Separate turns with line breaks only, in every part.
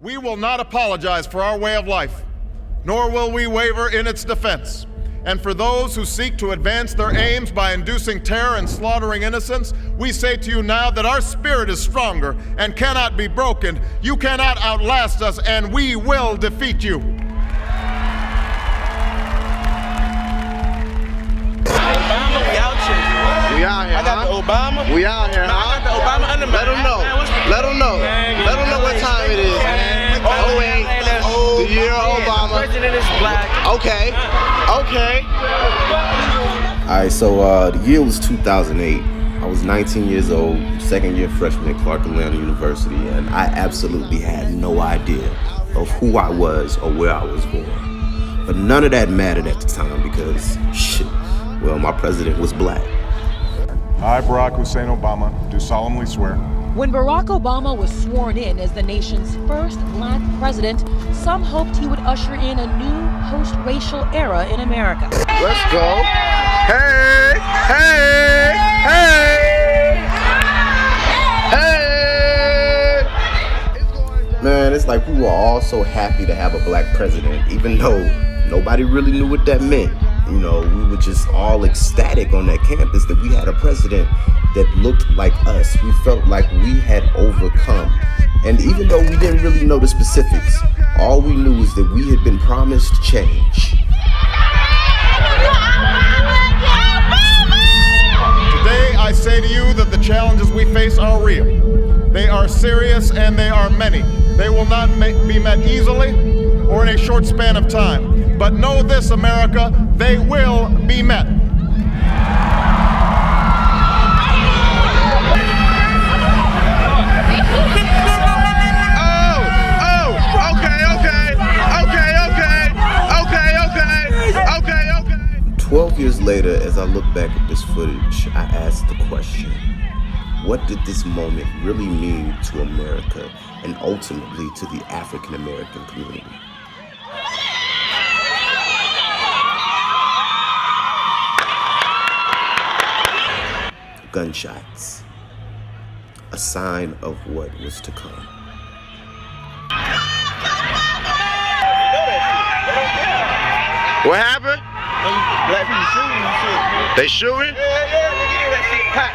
We will not apologize for our way of life, nor will we waver in its defense. And for those who seek to advance their aims by inducing terror and slaughtering innocents, we say to you now that our spirit is stronger and cannot be broken. You cannot outlast us, and we will defeat you.
Obama, we out here.
We out here,
I got the Obama.
We out here,
I got the Obama under my
Let them know. Let them know. Let them know what time it is. 08, the year of Obama.
The president is black.
Okay. Okay.
Alright, so the year was 2008. I was 19 years old, second year freshman at Clark Atlanta University, and I absolutely had no idea of who I was or where I was going. But none of that mattered at the time because, well, my president was black.
I, Barack Hussein Obama, do solemnly swear.
When Barack Obama was sworn in as the nation's first black president, some hoped he would usher in a new post-racial era in America.
Let's go. Hey, hey, hey, hey.
Man, it's like we were all so happy to have a black president, even though nobody really knew what that meant. You know, we were just all ecstatic on that campus that we had a president that looked like us. We felt like we had overcome. And even though we didn't really know the specifics, all we knew is that we had been promised change.
Today, I say to you that the challenges we face are real. They are serious and they are many. They will not be met easily or in a short span of time. But know this, America, they will be met.
Okay.
12 years later, as I look back at this footage, I ask the question, what did this moment really mean to America and ultimately to the African American community? Gunshots, a sign of what was to come.
What happened?
Black people shooting and shit.
They shooting?
Yeah.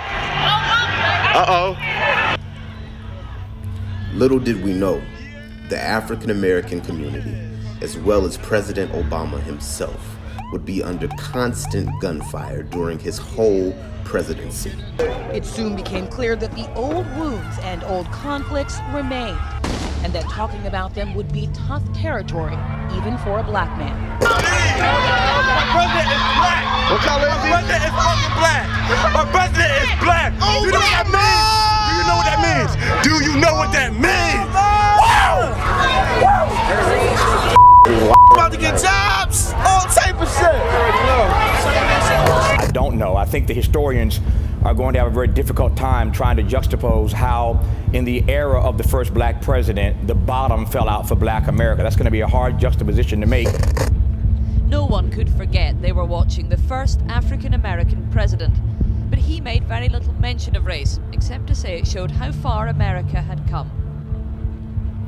Uh-oh.
Little did we know, the African American community, as well as President Obama himself, would be under constant gunfire during his whole presidency.
It soon became clear that the old wounds and old conflicts remained, and that talking about them would be tough territory, even for a black man.
My president is black.
What color is he?
My president is fucking black. My president is black. You know what that means? Do you know what that means? Do you know what that means? Wow! About to get jobs, all type of shit.
I don't know. I think the historians are going to have a very difficult time trying to juxtapose how, in the era of the first black president, the bottom fell out for black America. That's going to be a hard juxtaposition to make.
No one could forget they were watching the first African-American president, but he made very little mention of race, except to say it showed how far America had come.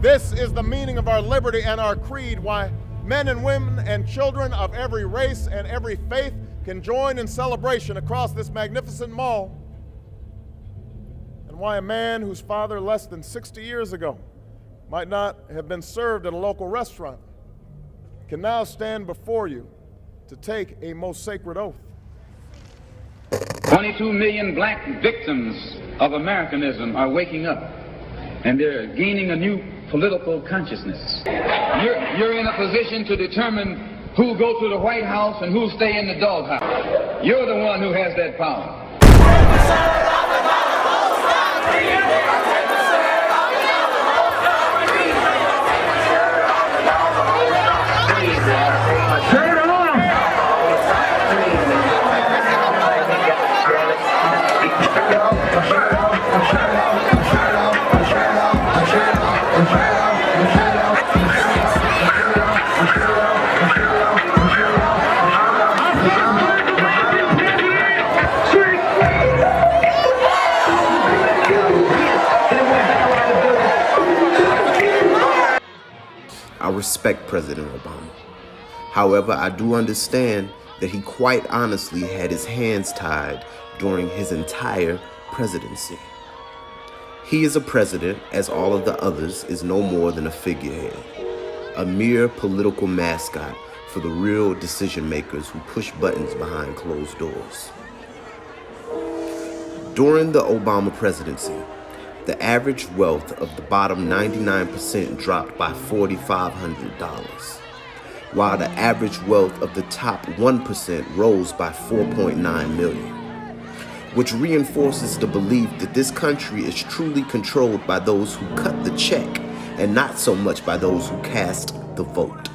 This is the meaning of our liberty and our creed, why men and women and children of every race and every faith can join in celebration across this magnificent mall, and why a man whose father less than 60 years ago might not have been served at a local restaurant can now stand before you to take a most sacred oath.
22 million black victims of Americanism are waking up, and they're gaining a new political consciousness. You're in a position to determine who go to the White House and who stay in the doghouse. You're the one who has that power.
Turn it on!
respect President Obama. However, I do understand that he quite honestly had his hands tied during his entire presidency. He is a president, as all of the others is no more than a figurehead, a mere political mascot for the real decision makers who push buttons behind closed doors. During the Obama presidency, the average wealth of the bottom 99% dropped by $4,500, while the average wealth of the top 1% rose by 4.9 million, which reinforces the belief that this country is truly controlled by those who cut the check and not so much by those who cast the vote.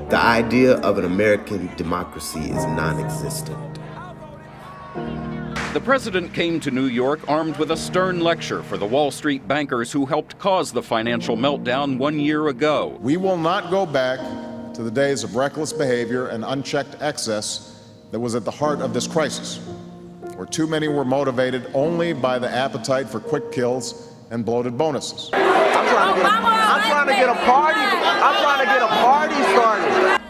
The idea of an American democracy is non-existent.
The president came to New York armed with a stern lecture for the Wall Street bankers who helped cause the financial meltdown 1 year ago.
We will not go back to the days of reckless behavior and unchecked excess that was at the heart of this crisis, where too many were motivated only by the appetite for quick kills and bloated bonuses.
I'm trying to get a party started.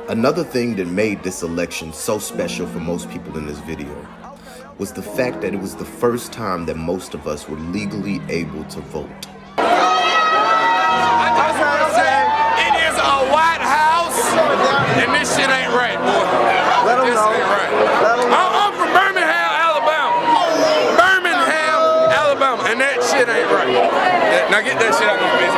Another thing that made this election so special for most people in this video was the fact that it was the first time that most of us were legally able to vote.
It is a White House, and this shit ain't right, boy. This ain't right. I'm from Birmingham, Alabama, and that shit ain't right. Now get that shit out of my face.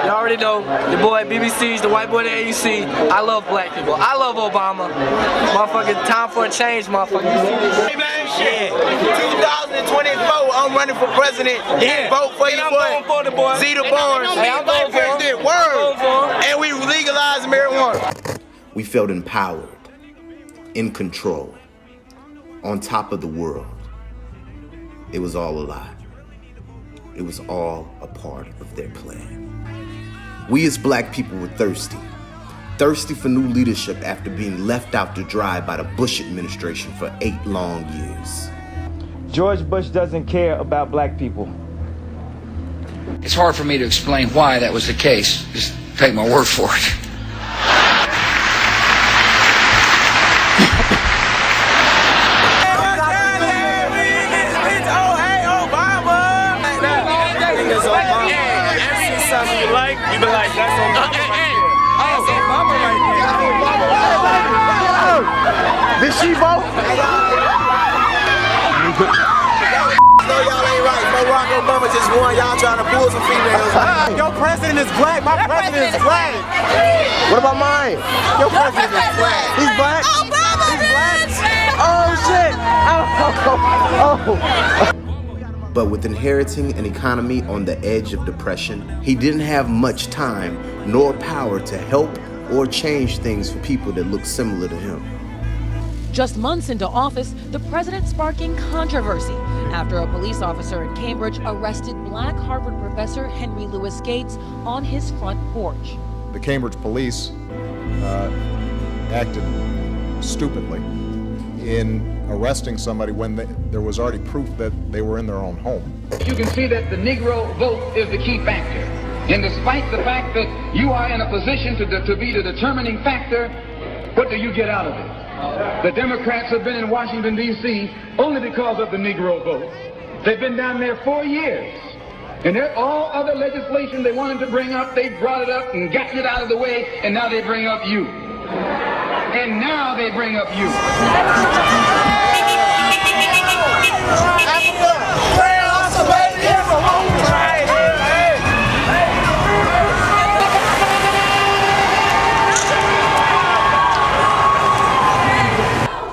You already know, the boy at BBC's, the white boy at AUC. I love black people. I love Obama. Motherfucking time for a change, motherfucker.
Shit. 2024, I'm running for president.
Yeah.
Vote for your boy.
I'm voting for the boy.
Zeta Barnes.
Hey, I'm voting for him.
Word. And we legalize marijuana.
We felt empowered, in control, on top of the world. It was all a lie. It was all a part of their plan. We as black people were thirsty for new leadership after being left out to dry by the Bush administration for 8 long years.
George Bush doesn't care about black people.
It's hard for me to explain why that was the case. Just take my word for it.
You be like, that's Obama. That's Obama right there.
Did she vote? No, y'all ain't right. Barack Obama just won. Y'all trying to pull some females.
Your president is black. My president is black.
What about mine?
Your president is black.
He's black?
Obama, he's black.
Oh, shit.
But with inheriting an economy on the edge of depression, he didn't have much time nor power to help or change things for people that looked similar to him.
Just months into office, the president sparking controversy after a police officer in Cambridge arrested black Harvard professor Henry Louis Gates on his front porch.
The Cambridge police acted stupidly in arresting somebody when there was already proof that they were in their own home.
You can see that the Negro vote is the key factor. And despite the fact that you are in a position to be the determining factor, what do you get out of it? The Democrats have been in Washington, D.C. only because of the Negro vote. They've been down there 4 years. And all other legislation they wanted to bring up, they brought it up and gotten it out of the way, and now they bring up you. And now they bring up you.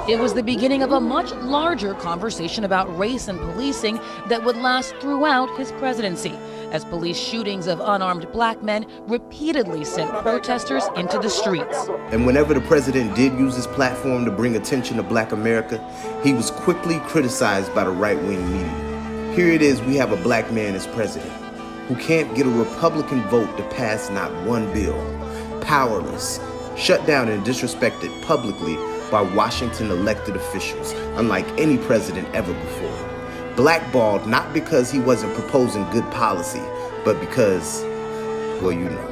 It was the beginning of a much larger conversation about race and policing that would last throughout his presidency, as police shootings of unarmed black men repeatedly sent protesters into the streets.
And whenever the president did use his platform to bring attention to black America, he was quickly criticized by the right-wing media. Here it is, we have a black man as president who can't get a Republican vote to pass not one bill, powerless, shut down and disrespected publicly by Washington elected officials, unlike any president ever before. Blackballed not because he wasn't proposing good policy, but because, well, you know.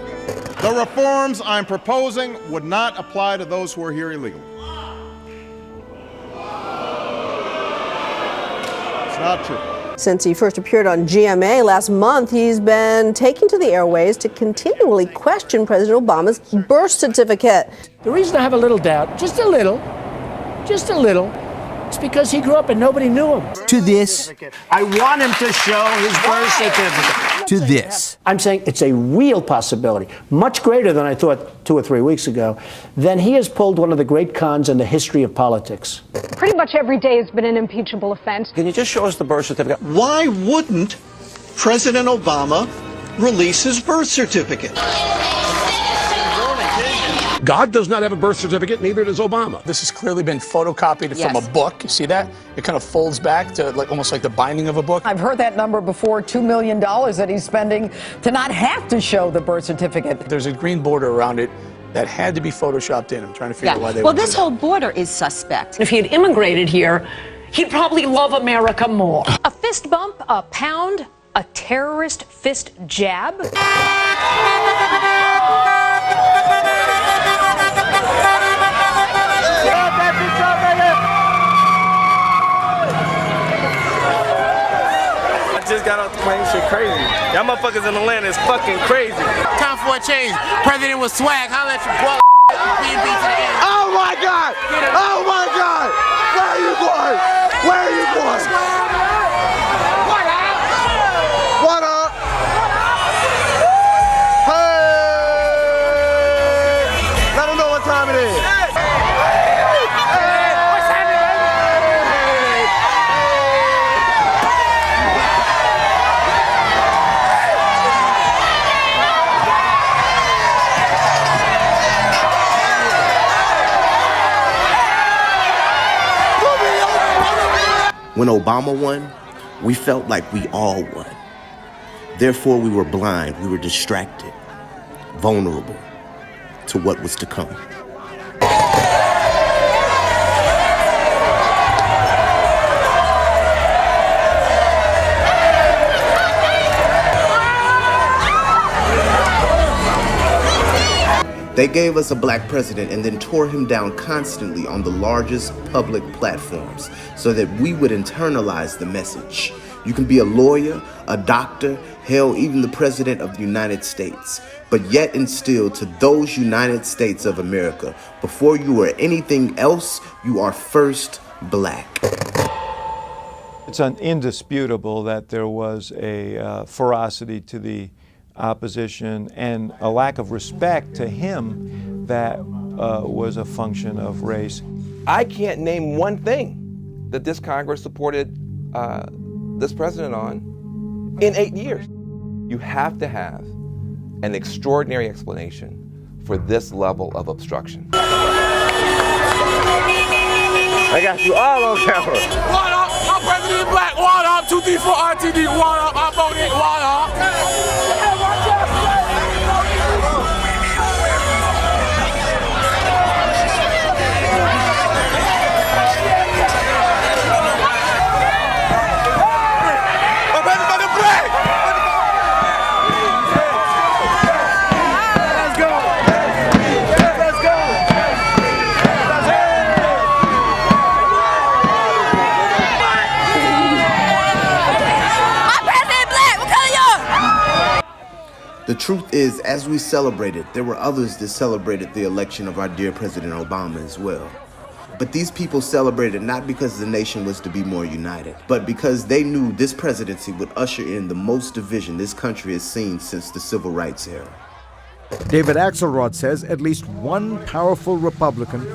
The reforms I'm proposing would not apply to those who are here illegally. It's not true.
Since he first appeared on GMA last month, he's been taking to the airways to continually question President Obama's birth certificate.
The reason I have a little doubt, just a little, it's because he grew up and nobody knew him.
To this.
I want him to show his birth certificate.
To this.
I'm saying it's a real possibility, much greater than I thought 2 or 3 weeks ago. Then he has pulled one of the great cons in the history of politics.
Pretty much every day has been an impeachable offense.
Can you just show us the birth certificate?
Why wouldn't President Obama release his birth certificate?
God does not have a birth certificate, neither does Obama.
This has clearly been photocopied from a book. You see that? It kind of folds back to almost like the binding of a book.
I've heard that number before, $2 million that he's spending to not have to show the birth certificate.
There's a green border around it that had to be photoshopped in. I'm trying to figure out why they
Well,
would do
this whole border is suspect.
If he had immigrated here, he'd probably love America more.
A fist bump, a pound, a terrorist fist jab.
I just got off the plane, shit crazy. Y'all motherfuckers in Atlanta is fucking crazy.
Time for a change. President was swag. Holla at your boy.
Oh my God! Oh my God! Where are you going? Where are you going? What up? What up? Hey! Let them know what time it is.
When Obama won, we felt like we all won. Therefore, we were blind, we were distracted, vulnerable to what was to come. They gave us a black president and then tore him down constantly on the largest public platforms so that we would internalize the message. You can be a lawyer, a doctor, hell, even the president of the United States, but yet and still to those United States of America, before you are anything else, you are first black.
It's indisputable that there was a ferocity to the opposition and a lack of respect to him that was a function of race.
I can't name one thing that this Congress supported this president on in 8 years. You have to have an extraordinary explanation for this level of obstruction.
I got you all on camera.
What up? I'm President Black. What up? 234 RTD. What up? I voted. What up?
The truth is, as we celebrated, there were others that celebrated the election of our dear President Obama as well. But these people celebrated not because the nation was to be more united, but because they knew this presidency would usher in the most division this country has seen since the Civil Rights era.
David Axelrod says at least one powerful Republican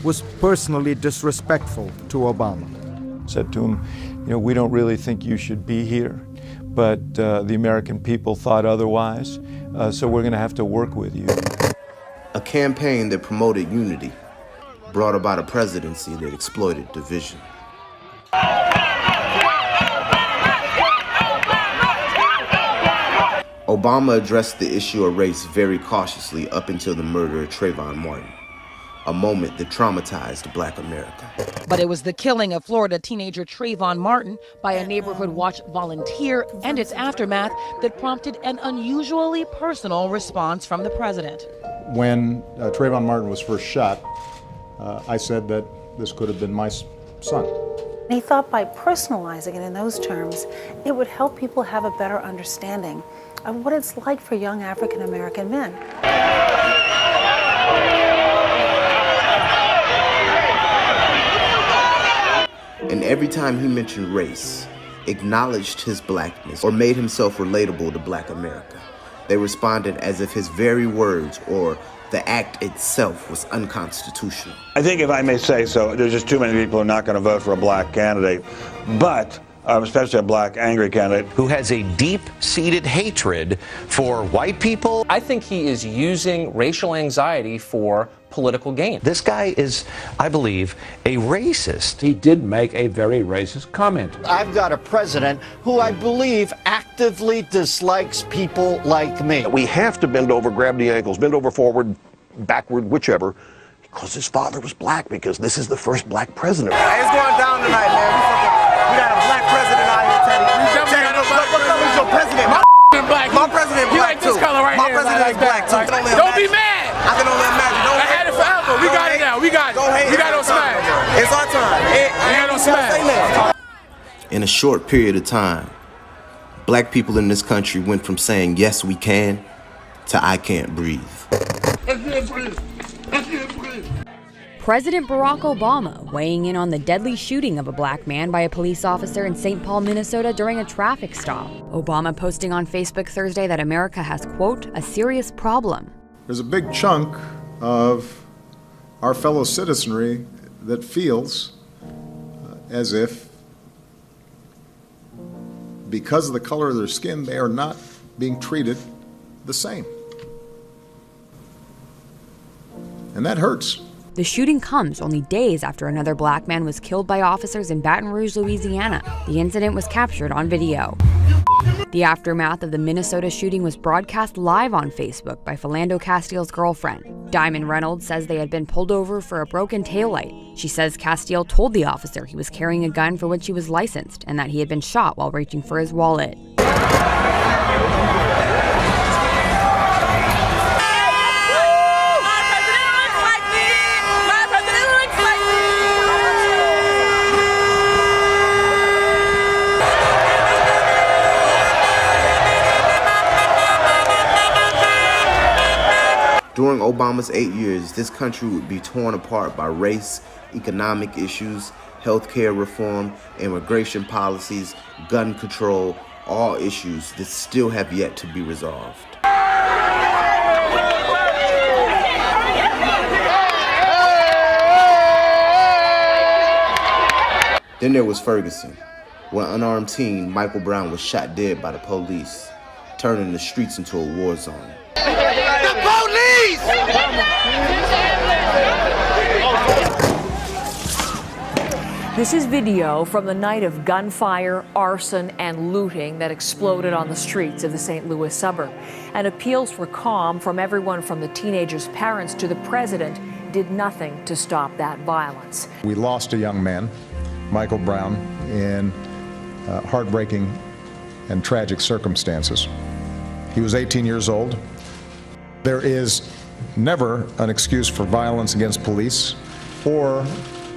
was personally disrespectful to Obama.
Said to him, we don't really think you should be here, but the American people thought otherwise, so we're going to have to work with you.
A campaign that promoted unity brought about a presidency that exploited division. Obama addressed the issue of race very cautiously up until the murder of Trayvon Martin. a moment that traumatized Black America.
But it was the killing of Florida teenager Trayvon Martin by a neighborhood watch volunteer and its aftermath that prompted an unusually personal response from the president.
When Trayvon Martin was first shot, I said that this could have been my son.
He thought by personalizing it in those terms, it would help people have a better understanding of what it's like for young African American men.
And every time he mentioned race, acknowledged his blackness, or made himself relatable to Black America, they responded as if his very words or the act itself was unconstitutional.
I think, if I may say so, there's just too many people who are not going to vote for a black candidate, but especially a black angry candidate
who has a deep-seated hatred for white people.
I think he is using racial anxiety for political gain.
This guy is, I believe, a racist.
He did make a very racist comment.
I've got a president who I believe actively dislikes people like me.
We have to bend over, grab the ankles, bend over forward, backward, whichever, because his father was black, because this is the first black president.
Hey, it's going down tonight, man. We got a black president out here, Teddy. Teddy, what color is your president? My president
You
black
like
too.
this color right
My
here.
president is black too.
Don't be mad.
I can only imagine.
I had it forever. We got it now. We got it. We got on smash.
It's our time.
We got on smash.
In a short period of time, Black people in this country went from saying, yes, we can, to I can't breathe.
President Barack Obama weighing in on the deadly shooting of a black man by a police officer in St. Paul, Minnesota during a traffic stop. Obama posting on Facebook Thursday that America has, quote, a serious problem.
There's a big chunk of our fellow citizenry that feels as if, because of the color of their skin, they are not being treated the same. And that hurts.
The shooting comes only days after another black man was killed by officers in Baton Rouge, Louisiana. The incident was captured on video. The aftermath of the Minnesota shooting was broadcast live on Facebook by Philando Castile's girlfriend. Diamond Reynolds says they had been pulled over for a broken taillight. She says Castile told the officer he was carrying a gun for which he was licensed and that he had been shot while reaching for his wallet.
During Obama's 8 years, this country would be torn apart by race, economic issues, healthcare reform, immigration policies, gun control, all issues that still have yet to be resolved. Then there was Ferguson, where unarmed teen Michael Brown was shot dead by the police, turning the streets into a war zone.
The police!
This is video from the night of gunfire, arson, and looting that exploded on the streets of the St. Louis suburb. And appeals for calm from everyone from the teenagers' parents to the president did nothing to stop that violence.
We lost a young man, Michael Brown, in heartbreaking and tragic circumstances. He was 18 years old. There is never an excuse for violence against police or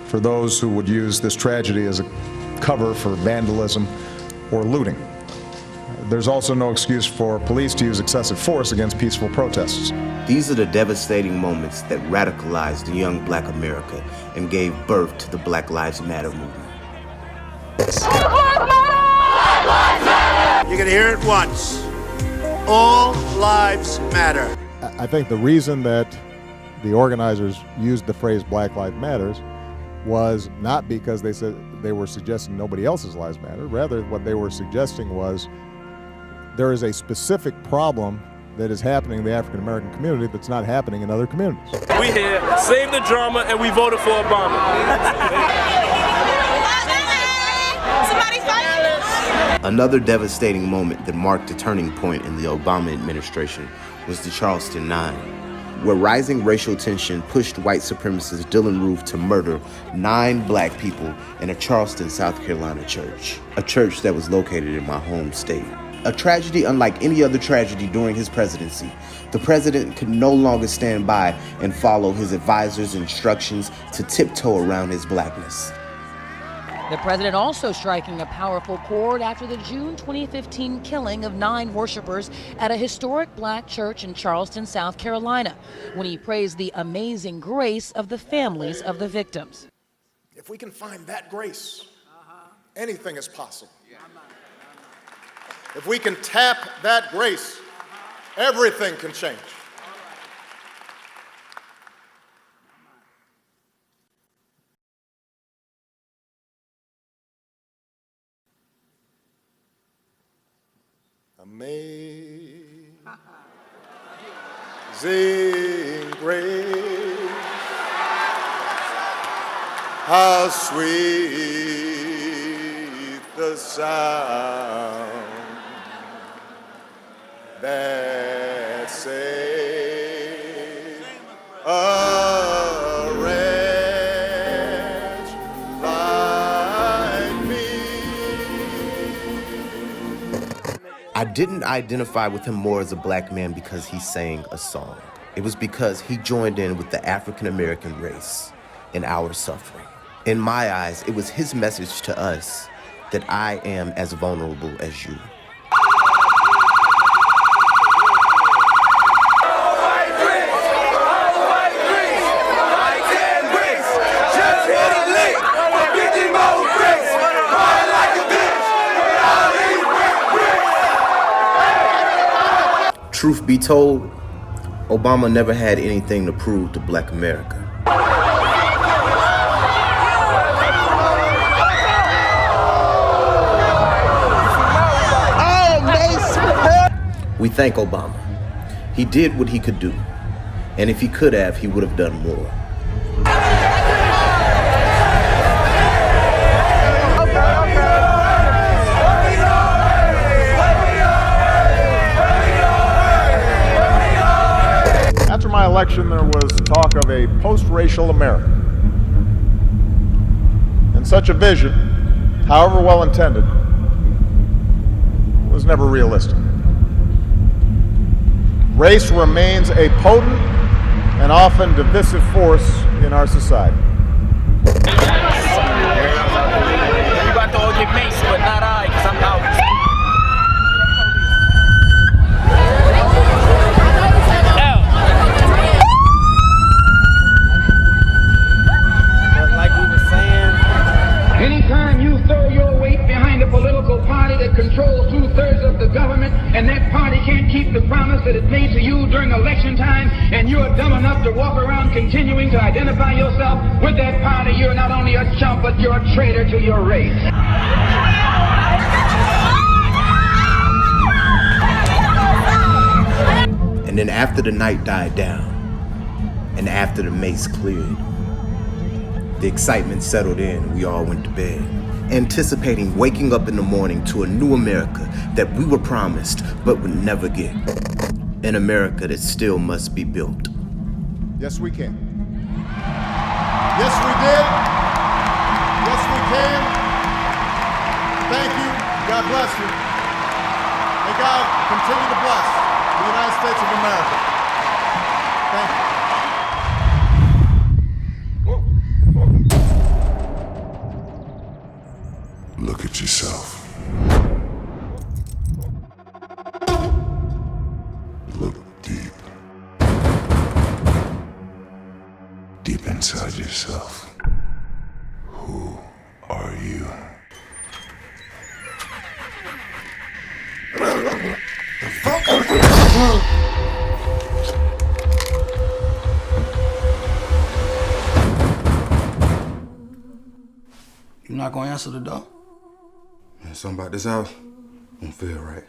for those who would use this tragedy as a cover for vandalism or looting. There's also no excuse for police to use excessive force against peaceful protests.
These are the devastating moments that radicalized the young Black America and gave birth to the Black Lives Matter movement.
You're gonna hear it once. All lives matter.
I think the reason that the organizers used the phrase Black Lives Matters was not because they said they were suggesting nobody else's lives matter. Rather, what they were suggesting was there is a specific problem that is happening in the African American community that's not happening in other communities.
We here, save the drama, and we voted for Obama.
Another devastating moment that marked a turning point in the Obama administration was the Charleston 9. where rising racial tension pushed white supremacist Dylann Roof to murder 9 black people in a Charleston, South Carolina church, a church that was located in my home state. A tragedy unlike any other tragedy during his presidency. The president could no longer stand by and follow his advisors' instructions to tiptoe around his blackness.
The president also striking a powerful chord after the June 2015 killing of 9 worshipers at a historic black church in Charleston, South Carolina, when he praised the amazing grace of the families of the victims.
If we can find that grace, anything is possible. If we can tap that grace, everything can change. Amazing grace, how sweet the sound that saved a wretch like me.
I didn't identify with him more as a black man because he sang a song. It was because he joined in with the African American race in our suffering. In my eyes, it was his message to us that I am as vulnerable as you. Truth be told, Obama never had anything to prove to Black America. We thank Obama. He did what he could do, and if he could have, he would have done more.
After my election, there was talk of a post-racial America. And such a vision, however well intended, was never realistic. Race remains a potent and often divisive force in our society.
You got to all get mace, but not I, because I'm out.
Anytime you throw your weight behind a political party that controls 2/3 of the government, and that party can't keep the promise that it made to you during election time, and you're dumb enough to walk around continuing to identify yourself with that party, you're not only a chump, but you're a traitor to your race.
And then after the night died down, and after the mace cleared, the excitement settled in and we all went to bed, anticipating waking up in the morning to a new America that we were promised but would never get. An America that still must be built.
Yes, we can. Yes, we did. Yes, we can. Thank you. God bless you. May God continue to bless the United States of America. Thank you.
Look at yourself. Look deep. Deep inside yourself. Who are you?
You not gonna answer the door?
Man, something about this house don't feel right.